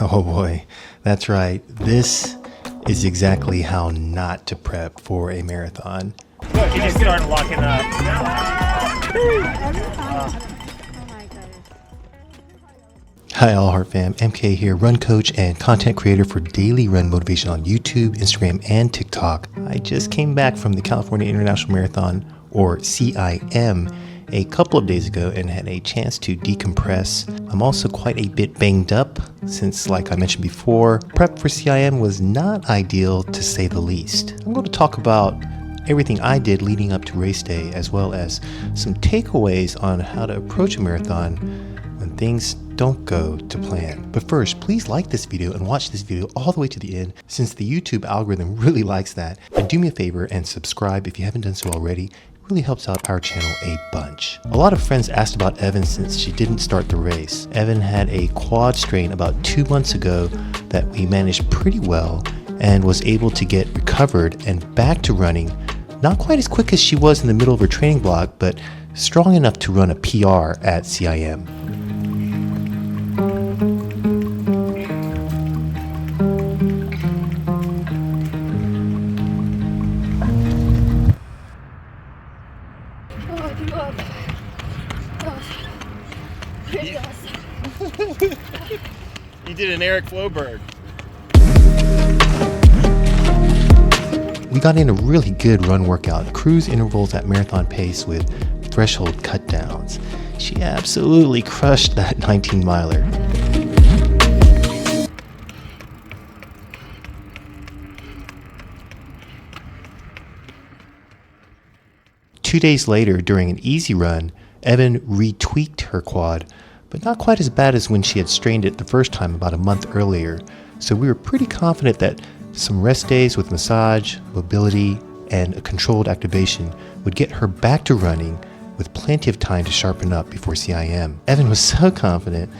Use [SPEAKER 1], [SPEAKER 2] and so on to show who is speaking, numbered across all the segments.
[SPEAKER 1] Oh boy, that's right. This is exactly how not to prep for a marathon.
[SPEAKER 2] Look, he just started locking up.
[SPEAKER 1] Hi All Heart fam, MK here, run coach and content creator for daily run motivation on YouTube, Instagram, and TikTok. I just came back from the California International Marathon, or CIM, a couple of days ago and had a chance to decompress. I'm also quite a bit banged up since, like I mentioned before, prep for CIM was not ideal to say the least. I'm going to talk about everything I did leading up to race day, as well as some takeaways on how to approach a marathon when things don't go to plan. But first, please like this video and watch this video all the way to the end, since the YouTube algorithm really likes that. And do me a favor and subscribe if you haven't done so already. It really helps out our channel a bunch. A lot of friends asked about Evan since she didn't start the race. Evan had a quad strain about 2 months ago that we managed pretty well and was able to get recovered and back to running. Not quite as quick as she was in the middle of her training block, but strong enough to run a PR at CIM.
[SPEAKER 2] You did an Eric Floberg.
[SPEAKER 1] We got in a really good run workout, cruise intervals at marathon pace with threshold cut downs. She absolutely crushed that 19-miler. Two days later, during an easy run, Evan retweaked her quad, but not quite as bad as when she had strained it the first time about a month earlier. So we were pretty confident that some rest days with massage, mobility, and a controlled activation would get her back to running with plenty of time to sharpen up before CIM. Evan was so confident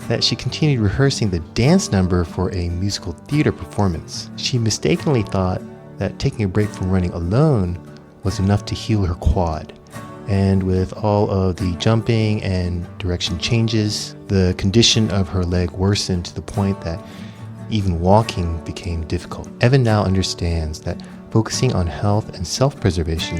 [SPEAKER 1] that she continued rehearsing the dance number for a musical theater performance. She mistakenly thought that taking a break from running alone was enough to heal her quad. And with all of the jumping and direction changes, the condition of her leg worsened to the point that even walking became difficult. Evan now understands that focusing on health and self-preservation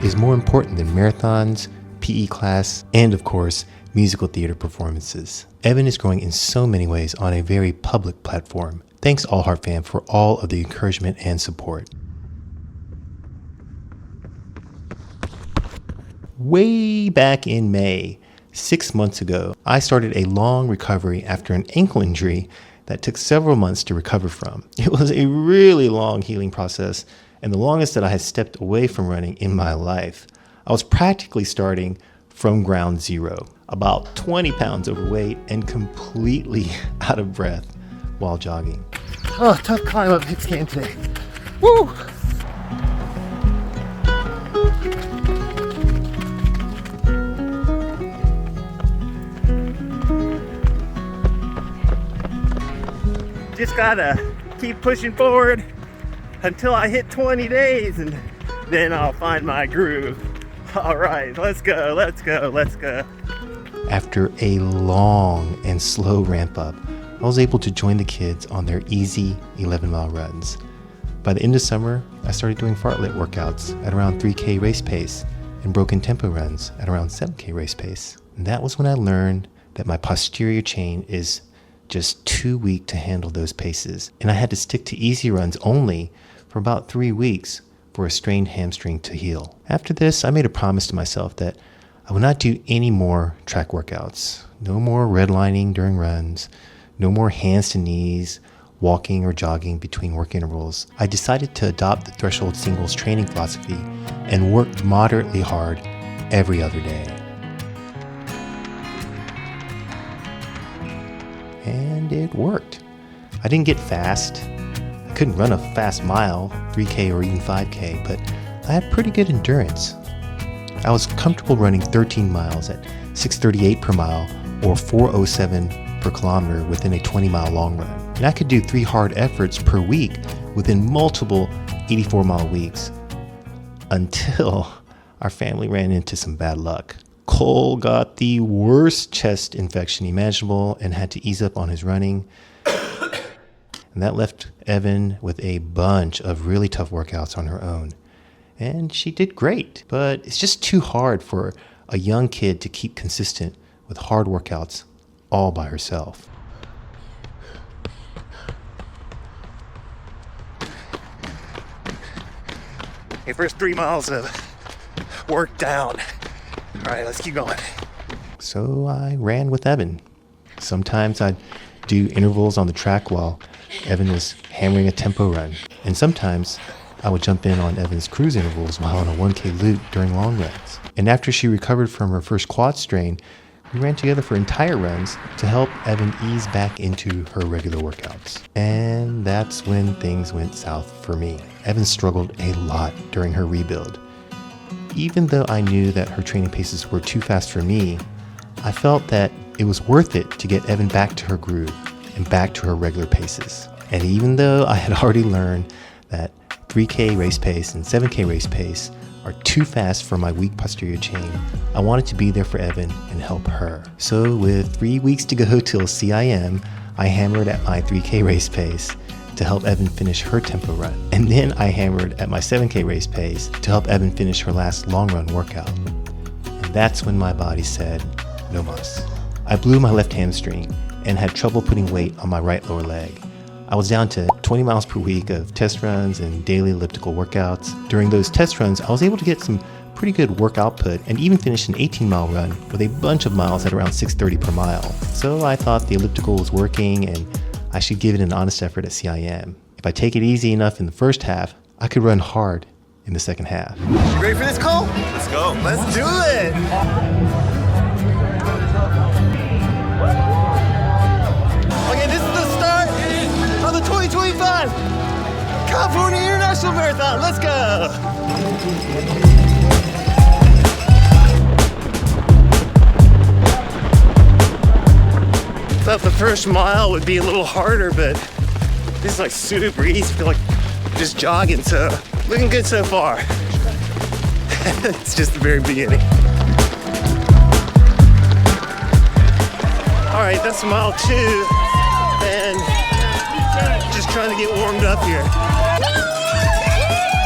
[SPEAKER 1] is more important than marathons, PE class, and of course, musical theater performances. Evan is growing in so many ways on a very public platform. Thanks All Heart fam for all of the encouragement and support. Way back in May, 6 months ago, I started a long recovery after an ankle injury that took several months to recover from. It was a really long healing process and the longest that I had stepped away from running in my life. I was practically starting from ground zero, about 20 pounds overweight and completely out of breath while jogging.
[SPEAKER 3] Oh, tough climb up Hicks Camp today. Woo!
[SPEAKER 2] Just gotta keep pushing forward until I hit 20 days and then I'll find my groove. All right, let's go, let's go, let's go.
[SPEAKER 1] After a long and slow ramp up, I was able to join the kids on their easy 11-mile runs. By the end of summer, I started doing fartlek workouts at around 3K race pace and broken tempo runs at around 7K race pace. And that was when I learned that my posterior chain is just too weak to handle those paces, and I had to stick to easy runs only for about 3 weeks for a strained hamstring to heal. After this, I made a promise to myself that I would not do any more track workouts. No more redlining during runs, no more hands to knees, walking or jogging between work intervals. I decided to adopt the threshold singles training philosophy and work moderately hard every other day. And it worked. I didn't get fast. I couldn't run a fast mile, 3K or even 5K, but I had pretty good endurance. I was comfortable running 13 miles at 6:38 per mile or 4:07 per kilometer within a 20-mile long run. And I could do 3 hard efforts per week within multiple 84-mile weeks until our family ran into some bad luck. Cole got the worst chest infection imaginable and had to ease up on his running. And that left Evan with a bunch of really tough workouts on her own. And she did great, but it's just too hard for a young kid to keep consistent with hard workouts all by herself.
[SPEAKER 2] Okay, first 3 miles of work down. All right, let's keep going.
[SPEAKER 1] So I ran with Evan. Sometimes I'd do intervals on the track while Evan was hammering a tempo run. And sometimes I would jump in on Evan's cruise intervals while on a 1K loop during long runs. And after she recovered from her first quad strain, we ran together for entire runs to help Evan ease back into her regular workouts. And that's when things went south for me. Evan struggled a lot during her rebuild. Even though I knew that her training paces were too fast for me, I felt that it was worth it to get Evan back to her groove and back to her regular paces. And even though I had already learned that 3K race pace and 7K race pace are too fast for my weak posterior chain, I wanted to be there for Evan and help her. So with 3 weeks to go till CIM, I hammered at my 3K race pace to help Evan finish her tempo run. And then I hammered at my 7K race pace to help Evan finish her last long run workout. And that's when my body said, no mas. I blew my left hamstring and had trouble putting weight on my right lower leg. I was down to 20 miles per week of test runs and daily elliptical workouts. During those test runs, I was able to get some pretty good work output and even finished an 18-mile run with a bunch of miles at around 6:30 per mile. So I thought the elliptical was working and I should give it an honest effort at CIM. If I take it easy enough in the first half, I could run hard in the second half.
[SPEAKER 3] You ready for this, Cole?
[SPEAKER 2] Let's go.
[SPEAKER 3] Let's do it. Okay, this is the start of the 2025 California International Marathon. Let's go.
[SPEAKER 2] Thought the first mile would be a little harder, but this is like super easy. I feel like just jogging, so looking good so far. It's just the very beginning. All right, that's mile 2, and just trying to get warmed up here.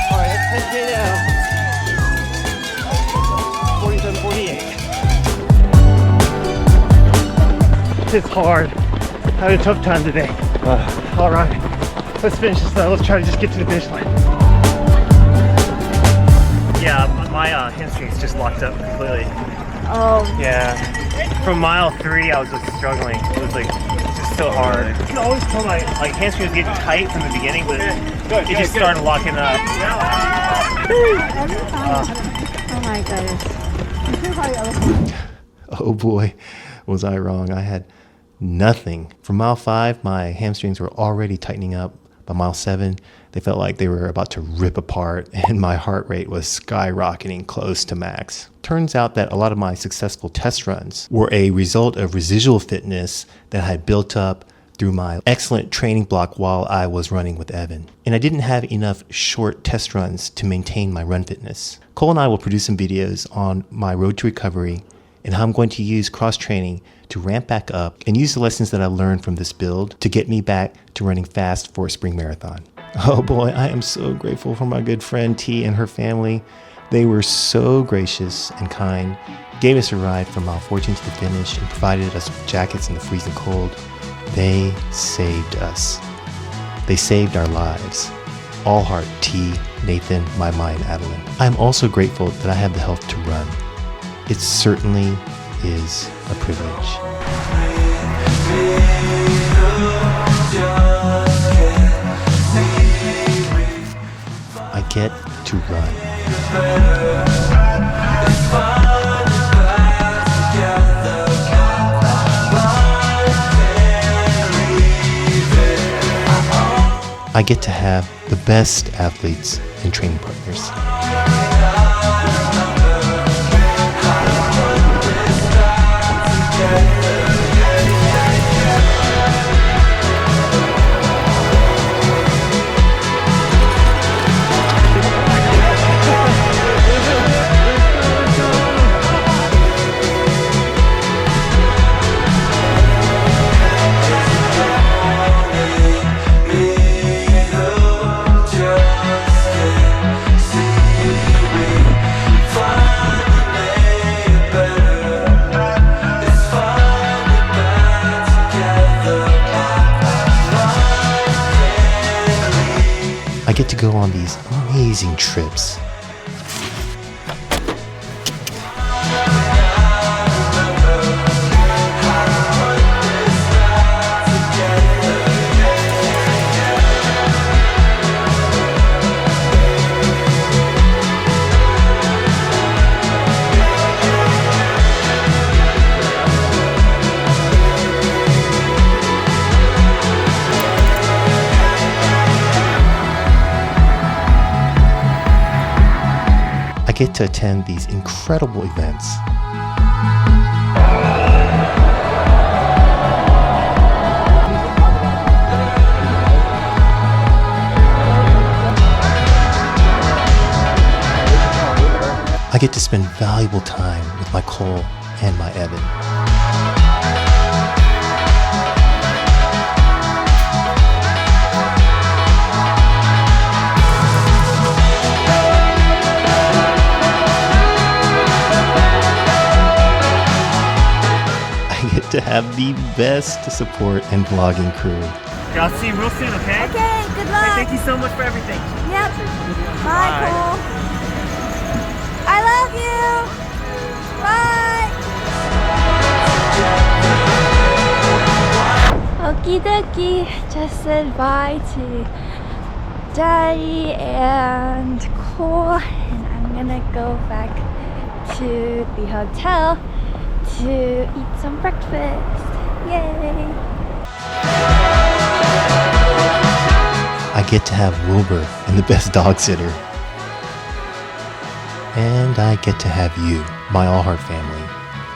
[SPEAKER 2] All right, let's head down. 47, 48. It's hard. I had a tough time today. All right, let's finish this though. Let's try to just get to the finish line. Yeah, my hamstrings just locked up completely.
[SPEAKER 4] Oh.
[SPEAKER 2] Yeah, from mile 3 I was just struggling. It was like just so hard. You can always tell my hamstrings was getting tight from the beginning, but it just started locking up.
[SPEAKER 4] Oh my goodness.
[SPEAKER 1] Oh boy, was I wrong. I had nothing. From mile 5, my hamstrings were already tightening up. By mile 7, they felt like they were about to rip apart, and my heart rate was skyrocketing close to max. Turns out that a lot of my successful test runs were a result of residual fitness that I had built up through my excellent training block while I was running with Evan. And I didn't have enough short test runs to maintain my run fitness. Cole and I will produce some videos on my road to recovery and how I'm going to use cross-training to ramp back up and use the lessons that I learned from this build to get me back to running fast for a spring marathon. Oh boy, I am so grateful for my good friend T and her family. They were so gracious and kind, gave us a ride from mile 14 to the finish and provided us with jackets in the freezing cold. They saved us. They saved our lives. All heart T, Nathan, Mama, and Adeline. I'm also grateful that I have the health to run. It certainly is a privilege. I get to run. I get to have the best athletes and training partners. I get to go on these amazing trips. I get to attend these incredible events. I get to spend valuable time with my Cole and my Evan. I get to have the best support and vlogging crew.
[SPEAKER 2] Y'all see you real soon, okay?
[SPEAKER 4] Okay, good luck.
[SPEAKER 2] Thank you so much for everything.
[SPEAKER 4] Yep. Bye, Cole. I love you. Bye. Okie dokie. Just said bye to Daddy and Cole, and I'm gonna go back to the hotel to eat some breakfast. Yay.
[SPEAKER 1] I get to have Wilbur and the best dog sitter. And I get to have you, my All Heart family.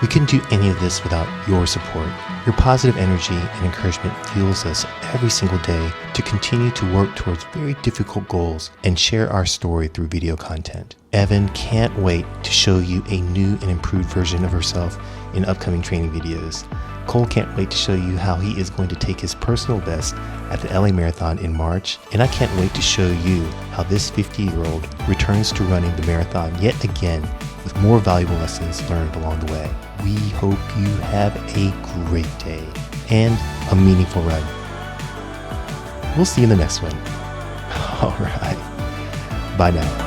[SPEAKER 1] We couldn't do any of this without your support. Your positive energy and encouragement fuels us every single day to continue to work towards very difficult goals and share our story through video content. Evan can't wait to show you a new and improved version of herself in upcoming training videos. Cole can't wait to show you how he is going to take his personal best at the LA Marathon in March, and I can't wait to show you how this 50-year-old returns to running the marathon yet again with more valuable lessons learned along the way. We hope you have a great day and a meaningful run. We'll see you in the next one. All right. Bye now.